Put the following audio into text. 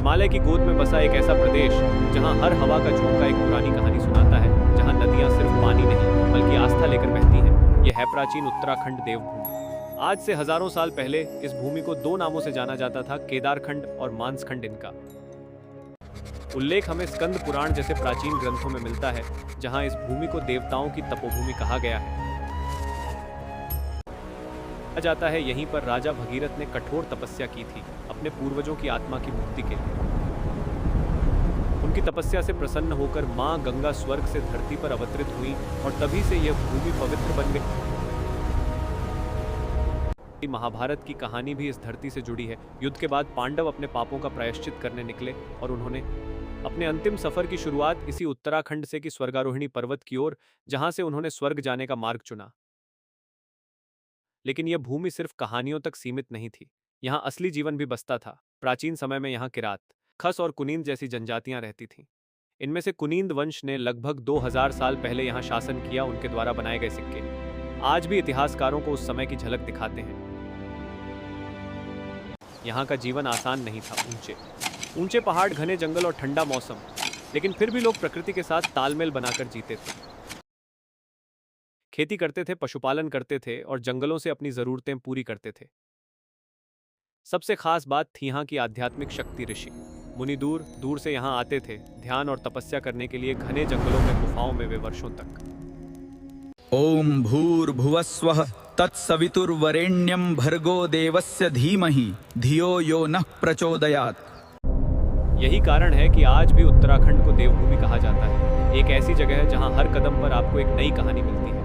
हिमालय की गोद में बसा एक ऐसा प्रदेश जहां हर हवा का झोंका एक पुरानी कहानी सुनाता है, जहां नदियां सिर्फ पानी नहीं बल्कि आस्था लेकर बहती हैं। यह है प्राचीन उत्तराखंड देवभूमि। आज से हजारों साल पहले इस भूमि को दो नामों से जाना जाता था, केदारखंड और मानसखंड। इनका उल्लेख हमें स्कंद पुराण जैसे प्राचीन ग्रंथों में मिलता है, जहां इस भूमि को देवताओं की तपोभूमि कहा गया है। कहा जाता है यहीं पर राजा भगीरथ ने कठोर तपस्या की थी अपने पूर्वजों की आत्मा की मुक्ति के लिए। उनकी तपस्या से प्रसन्न होकर मां गंगा स्वर्ग से धरती पर अवतरित हुई और तभी से यह भूमि पवित्र बन गई। महाभारत की कहानी भी इस धरती से जुड़ी है। युद्ध के बाद पांडव अपने पापों का प्रायश्चित करने निकले और उन्होंने अपने अंतिम सफर की शुरुआत इसी उत्तराखंड से की स्वर्गारोहिणी पर्वत की ओर, जहां से उन्होंने स्वर्ग जाने का मार्ग चुना। लेकिन यह भूमि सिर्फ कहानियों तक सीमित नहीं थी, यहाँ असली जीवन भी बसता था। प्राचीन समय में यहाँ किरात, खस और कुनींद जैसी जनजातियां रहती थीं। इनमें से कुनींद वंश ने लगभग 2000 साल पहले यहाँ शासन किया। उनके द्वारा बनाए गए सिक्के आज भी इतिहासकारों को उस समय की झलक दिखाते हैं। यहाँ का जीवन आसान नहीं था। ऊंचे पहाड़, घने जंगल और ठंडा मौसम, लेकिन फिर भी लोग प्रकृति के साथ तालमेल बनाकर जीते थे। खेती करते थे, पशुपालन करते थे और जंगलों से अपनी जरूरतें पूरी करते थे। सबसे खास बात थी यहाँ की आध्यात्मिक शक्ति। ऋषि मुनि दूर दूर से यहाँ आते थे ध्यान और तपस्या करने के लिए। घने जंगलों में, गुफाओं में वे वर्षों तक ओम भूर्भुवस्वः तत्सवितुर्वरेण्यं भर्गो देवस्य धीमहि धियो यो नः प्रचोदयात्। यही कारण है कि आज भी उत्तराखंड को देवभूमि कहा जाता है। एक ऐसी जगह है जहाँ हर कदम पर आपको एक नई कहानी मिलती है।